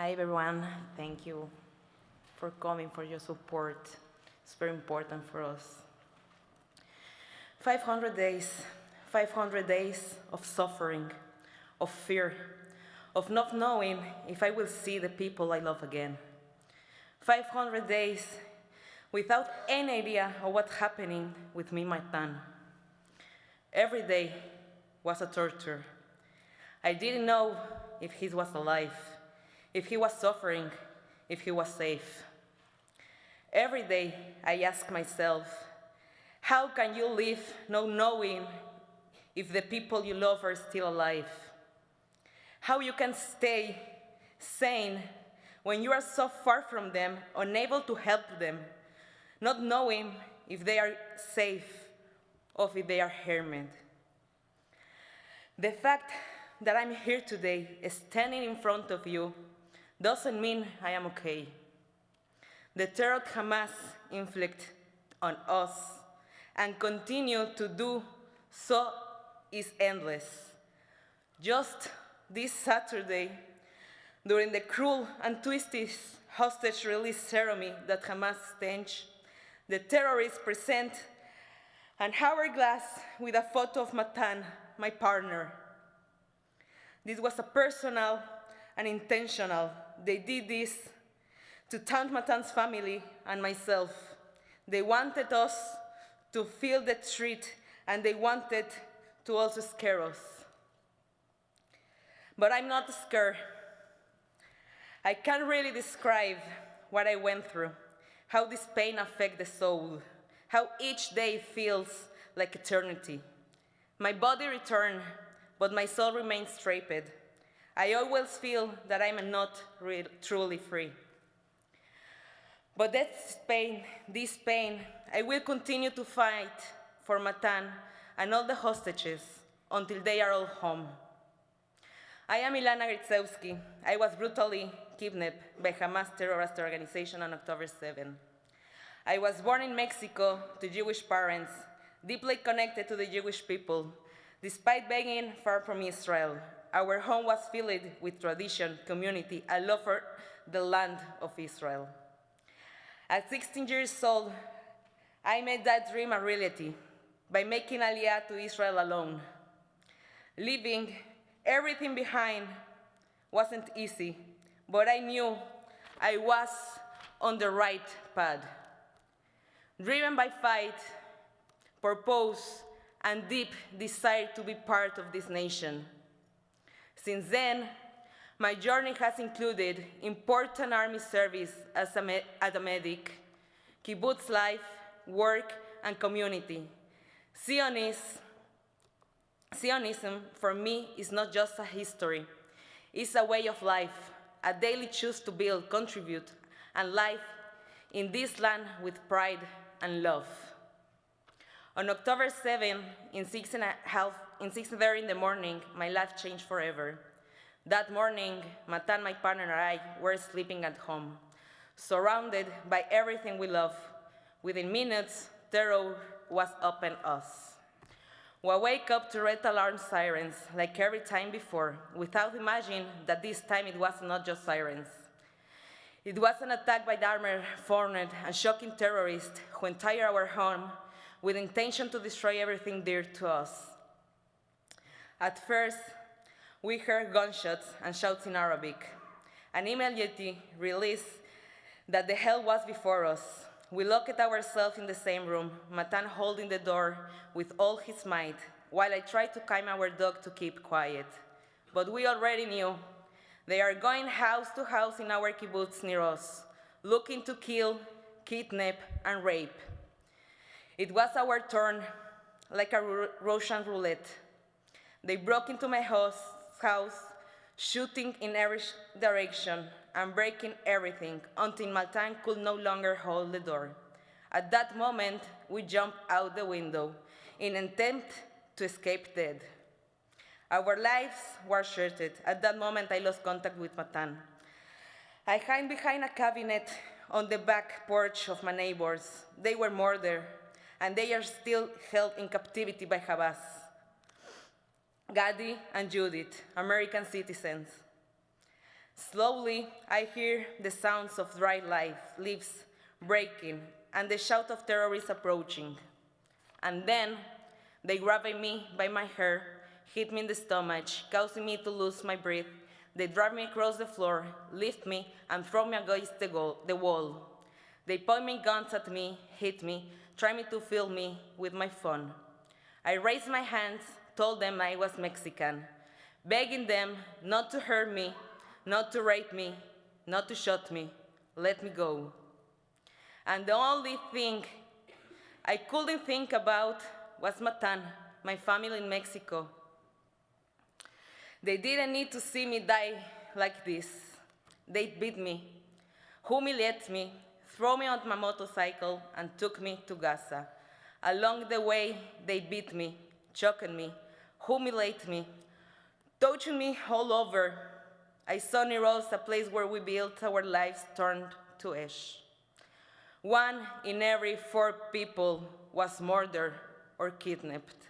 Hi everyone, thank you for coming, for your support. It's very important for us. 500 days, 500 days of suffering, of fear, of not knowing if I will see the people I love again. 500 days without any idea of what's happening with me, my son. Every day was a torture. I didn't know if he was alive, if he was suffering, if he was safe. Every day I ask myself, how can you live not knowing if the people you love are still alive? How you can stay sane when you are so far from them, unable to help them, not knowing if they are safe or if they are harmed. The fact that I'm here today, standing in front of you, doesn't mean I am okay. The terror Hamas inflicts on us and continue to do so is endless. Just this Saturday, during the cruel and twisted hostage release ceremony that Hamas staged, the terrorists present an hourglass with a photo of Matan, my partner. This was a personal and intentional. They did this to taunt Matan's family and myself. They wanted us to feel the threat, and they wanted to also scare us. But I'm not scared. I can't really describe what I went through, how this pain affects the soul, how each day feels like eternity. My body returned, but my soul remains trapped. I always feel that I'm not truly free. But this pain, I will continue to fight for Matan and all the hostages until they are all home. I am Ilana Gritzewsky. I was brutally kidnapped by Hamas terrorist organization on October 7. I was born in Mexico to Jewish parents, deeply connected to the Jewish people. Despite being far from Israel, our home was filled with tradition, community, and love for the land of Israel. At 16 years old, I made that dream a reality by making Aliyah to Israel alone. Leaving everything behind wasn't easy, but I knew I was on the right path. Driven by fight, purpose, and deep desire to be part of this nation. Since then, my journey has included important army service as a medic, kibbutz life, work, and community. Zionism, for me, is not just a history. It's a way of life, a daily choice to build, contribute, and live in this land with pride and love. On October 7, in 6:30 in the morning, my life changed forever. That morning, Matan, my partner, and I were sleeping at home, surrounded by everything we love. Within minutes, terror was upon us. We wake up to red alarm sirens, like every time before, without imagining that this time it was not just sirens. It was an attack by the armored, formed, and shocking terrorists who entered our home with the intention to destroy everything dear to us. At first, we heard gunshots and shouts in Arabic, and immediately realized that the hell was before us. We locked ourselves in the same room, Matan holding the door with all his might, while I tried to calm our dog to keep quiet. But we already knew they are going house to house in our kibbutz near us, looking to kill, kidnap, and rape. It was our turn, like a Russian roulette. They broke into my house, shooting in every direction and breaking everything until Matan could no longer hold the door. At that moment, we jumped out the window in an attempt to escape dead. Our lives were shattered. At that moment, I lost contact with Matan. I hid behind a cabinet on the back porch of my neighbors. They were murdered, and they are still held in captivity by Hamas. Gadi and Judith, American citizens. Slowly, I hear the sounds of dry leaves breaking and the shout of terrorists approaching. And then they grab me by my hair, hit me in the stomach, causing me to lose my breath. They drag me across the floor, lift me, and throw me against the wall. They point me guns at me, hit me, try me to fill me with my phone. I raised my hands, told them I was Mexican, begging them not to hurt me, not to rape me, not to shoot me, let me go. And the only thing I couldn't think about was Matan, my family in Mexico. They didn't need to see me die like this. They beat me, humiliated me, threw me on my motorcycle, and took me to Gaza. Along the way, they beat me, choked me, humiliated me, touched me all over. I saw Niros, a place where we built our lives, turned to ash. 1 in every 4 people was murdered or kidnapped.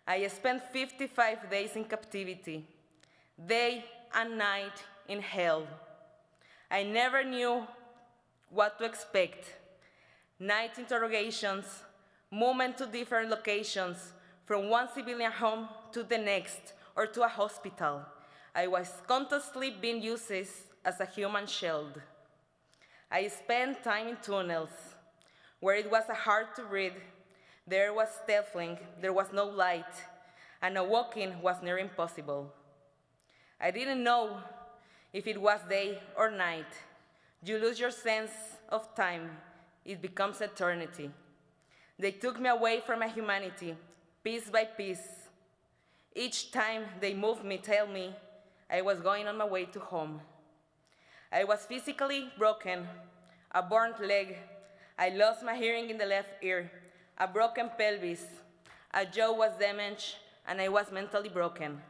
I spent 55 days in captivity, day and night in hell. I never knew what to expect. Night interrogations, movement to different locations, from one civilian home to the next, or to a hospital. I was constantly being used as a human shield. I spent time in tunnels, where it was hard to breathe. There was stifling, there was no light, and walking was near impossible. I didn't know if it was day or night. You lose your sense of time. It becomes eternity. They took me away from my humanity, piece by piece. Each time they moved me, tell me I was going on my way to home. I was physically broken, a burnt leg. I lost my hearing in the left ear, a broken pelvis, a jaw was damaged, and I was mentally broken.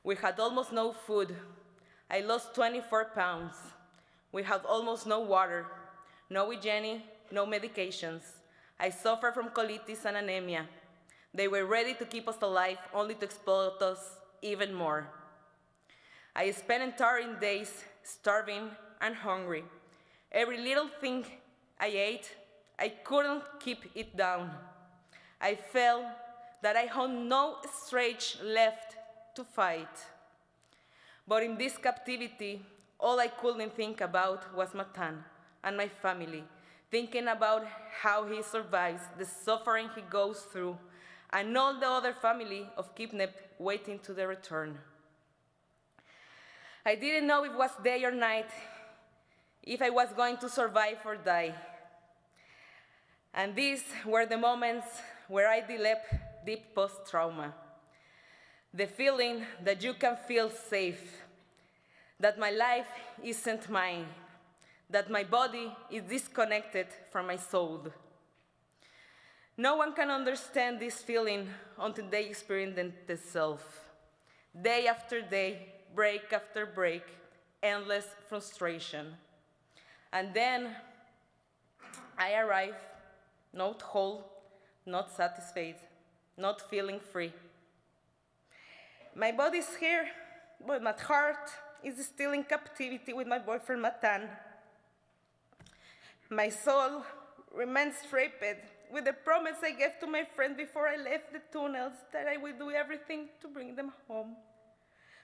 We had almost no food. I lost 24 pounds. We had almost no water, no hygiene, no medications. I suffered from colitis and anemia. They were ready to keep us alive, only to exploit us even more. I spent entire days starving and hungry. Every little thing I ate, I couldn't keep it down. I felt that I had no strength left to fight. But in this captivity, all I couldn't think about was Matan and my family, thinking about how he survives the suffering he goes through, and all the other family of kidnapped waiting to their return. I didn't know if it was day or night, if I was going to survive or die. And these were the moments where I developed deep post-trauma. The feeling that you can feel safe, that my life isn't mine, that my body is disconnected from my soul. No one can understand this feeling until they experience it themselves. Day after day, break after break, endless frustration. And then I arrive, not whole, not satisfied, not feeling free. My body's here, but my heart is still in captivity with my boyfriend Matan. My soul remains trapped with the promise I gave to my friend before I left the tunnels, that I will do everything to bring them home.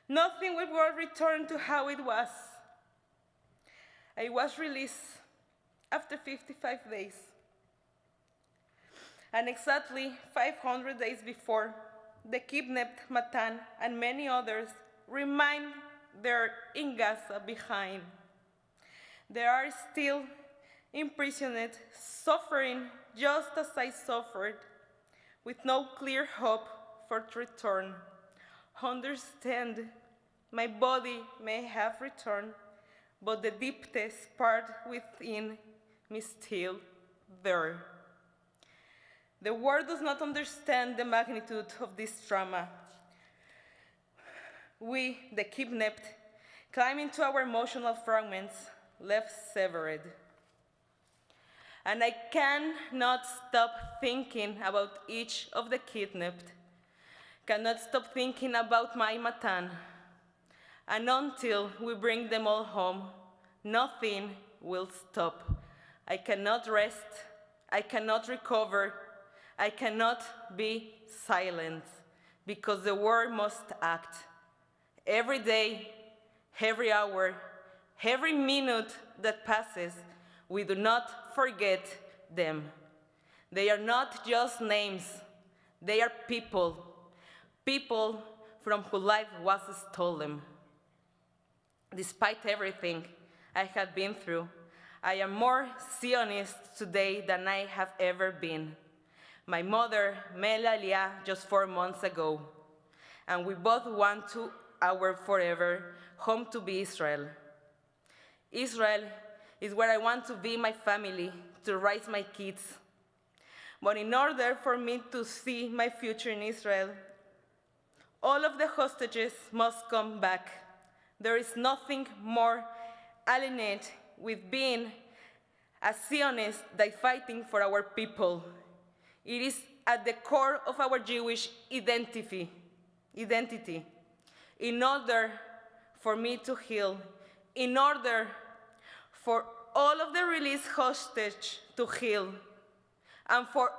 Nothing will return to how it was. I was released after 55 days. And exactly 500 days before, the kidnapped Matan and many others remain there in Gaza behind. They are still imprisoned, suffering just as I suffered, with no clear hope for return. Understand, my body may have returned, but the deepest part within me is still there. The world does not understand the magnitude of this trauma. We, the kidnapped, climb into our emotional fragments, left severed. And I cannot stop thinking about each of the kidnapped, cannot stop thinking about my Matan. And until we bring them all home, nothing will stop. I cannot rest, I cannot recover, I cannot be silent, because the world must act. Every day, every hour, every minute that passes, we do not forget them. They are not just names, they are people, people from whose life was stolen. Despite everything I have been through, I am more Zionist today than I have ever been. My mother met Alia just 4 months ago, and we both want to our forever home to be Israel. Israel is where I want to be my family, to raise my kids. But in order for me to see my future in Israel, all of the hostages must come back. There is nothing more alienating with being a Zionist than fighting for our people. It is at the core of our Jewish identity. In order for me to heal, in order for all of the released hostages to heal, and for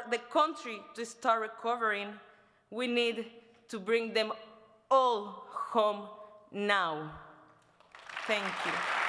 the country to start recovering, we need to bring them all home now. Thank you.